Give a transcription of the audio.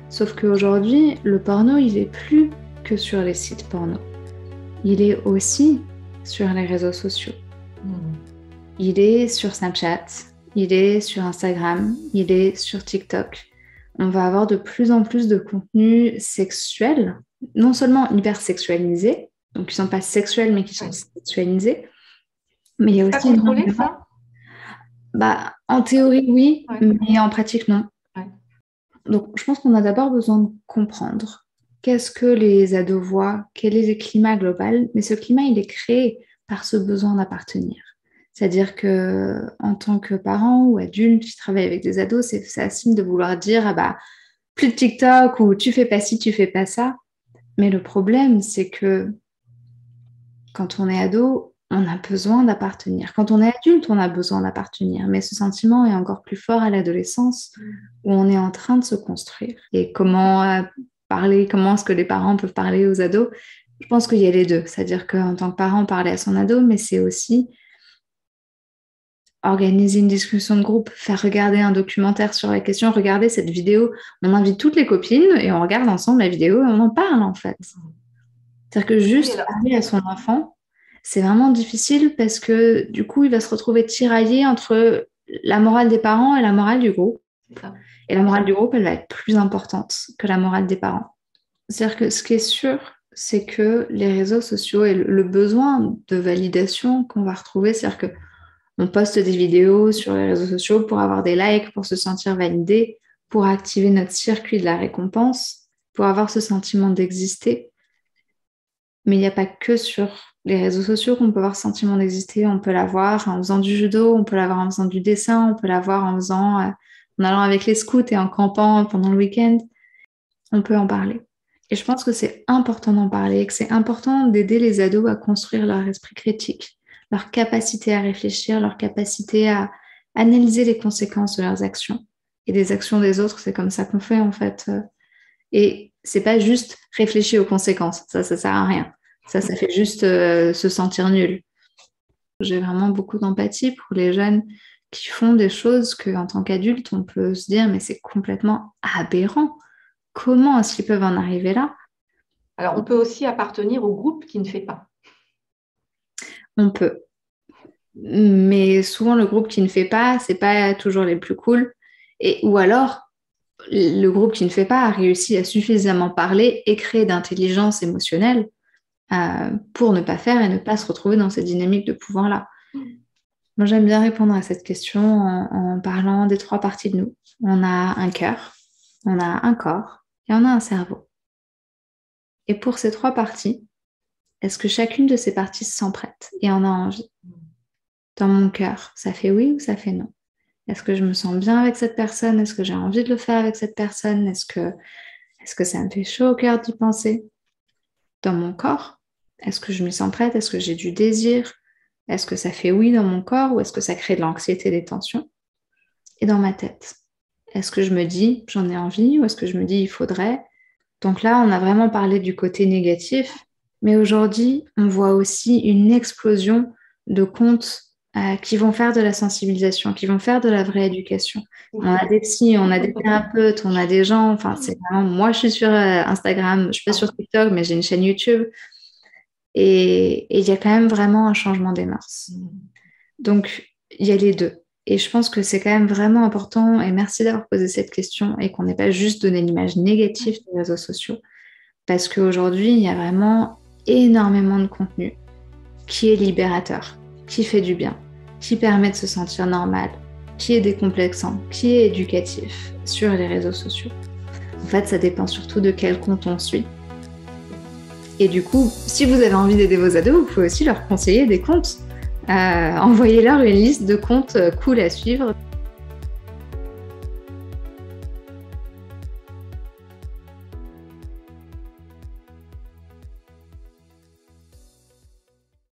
Sauf qu'aujourd'hui, le porno, il est plus que sur les sites porno. Il est aussi sur les réseaux sociaux. Il est sur Snapchat, il est sur Instagram, il est sur TikTok. On va avoir de plus en plus de contenus sexuels, non seulement hyper sexualisés, donc qui ne sont pas sexuels mais qui sont sexualisés, mais il y a aussi... contrôlé ça ? En théorie, oui, mais en pratique, non. Donc, je pense qu'on a d'abord besoin de comprendre qu'est-ce que les ados voient, quel est le climat global, mais ce climat, il est créé par ce besoin d'appartenir. C'est-à-dire qu'en tant que parent ou adulte qui travaille avec des ados, c'est facile de vouloir dire plus de TikTok ou tu fais pas ci, tu fais pas ça. Mais le problème, c'est que quand on est ado, on a besoin d'appartenir. Quand on est adulte, on a besoin d'appartenir. Mais ce sentiment est encore plus fort à l'adolescence où on est en train de se construire. Et comment est-ce que les parents peuvent parler aux ados ? Je pense qu'il y a les deux. C'est-à-dire qu'en tant que parent, parler à son ado, mais c'est aussi organiser une discussion de groupe, faire regarder un documentaire sur la question, regarder cette vidéo. On invite toutes les copines et on regarde ensemble la vidéo et on en parle en fait. C'est-à-dire que juste parler à son enfant, c'est vraiment difficile parce que du coup, il va se retrouver tiraillé entre la morale des parents et la morale du groupe. Et la morale du groupe, elle va être plus importante que la morale des parents. C'est-à-dire que ce qui est sûr, c'est que les réseaux sociaux et le besoin de validation qu'on va retrouver, c'est-à-dire qu'on poste des vidéos sur les réseaux sociaux pour avoir des likes, pour se sentir validé, pour activer notre circuit de la récompense, pour avoir ce sentiment d'exister. Mais il n'y a pas que sur les réseaux sociaux qu'on peut avoir ce sentiment d'exister. On peut l'avoir en faisant du judo, on peut l'avoir en faisant du dessin, on peut l'avoir en allant avec les scouts et en campant pendant le week-end. On peut en parler. Et je pense que c'est important d'en parler, que c'est important d'aider les ados à construire leur esprit critique, leur capacité à réfléchir, leur capacité à analyser les conséquences de leurs actions. Et des actions des autres, c'est comme ça qu'on fait en fait. Et c'est pas juste réfléchir aux conséquences, ça sert à rien. Ça fait juste se sentir nul. J'ai vraiment beaucoup d'empathie pour les jeunes qui font des choses qu'en tant qu'adulte, on peut se dire mais c'est complètement aberrant. Comment est-ce qu'ils peuvent en arriver là ? Alors, on peut aussi appartenir au groupe qui ne fait pas. On peut. Mais souvent, le groupe qui ne fait pas, c'est pas toujours les plus cool. Ou alors, le groupe qui ne fait pas a réussi à suffisamment parler et créer d'intelligence émotionnelle pour ne pas faire et ne pas se retrouver dans cette dynamique de pouvoir-là. Moi, j'aime bien répondre à cette question en parlant des 3 parties de nous. On a un cœur, on a un corps et on a un cerveau. Et pour ces 3 parties, est-ce que chacune de ces parties se sent prête et en a envie ? Dans mon cœur, ça fait oui ou ça fait non ? Est-ce que je me sens bien avec cette personne ? Est-ce que j'ai envie de le faire avec cette personne ? Est-ce que ça me fait chaud au cœur d'y penser ? Dans mon corps, est-ce que je me sens prête ? Est-ce que j'ai du désir ? Est-ce que ça fait oui dans mon corps ou est-ce que ça crée de l'anxiété, des tensions ? Et dans ma tête, est-ce que je me dis j'en ai envie ou est-ce que je me dis il faudrait ? Donc là, on a vraiment parlé du côté négatif, mais aujourd'hui, on voit aussi une explosion de comptes qui vont faire de la sensibilisation, qui vont faire de la vraie éducation. On a des psys, on a des thérapeutes, on a des gens, enfin c'est vraiment, moi je suis sur Instagram, je suis pas sur TikTok, mais j'ai une chaîne YouTube et il y a quand même vraiment un changement des mœurs. Donc il y a les deux. Et je pense que c'est quand même vraiment important, et merci d'avoir posé cette question, et qu'on n'ait pas juste donné l'image négative des réseaux sociaux, parce qu'aujourd'hui, il y a vraiment énormément de contenu qui est libérateur, qui fait du bien, qui permet de se sentir normal, qui est décomplexant, qui est éducatif sur les réseaux sociaux. En fait, ça dépend surtout de quel compte on suit. Et du coup, si vous avez envie d'aider vos ados, vous pouvez aussi leur conseiller des comptes. Envoyez-leur une liste de comptes cool à suivre.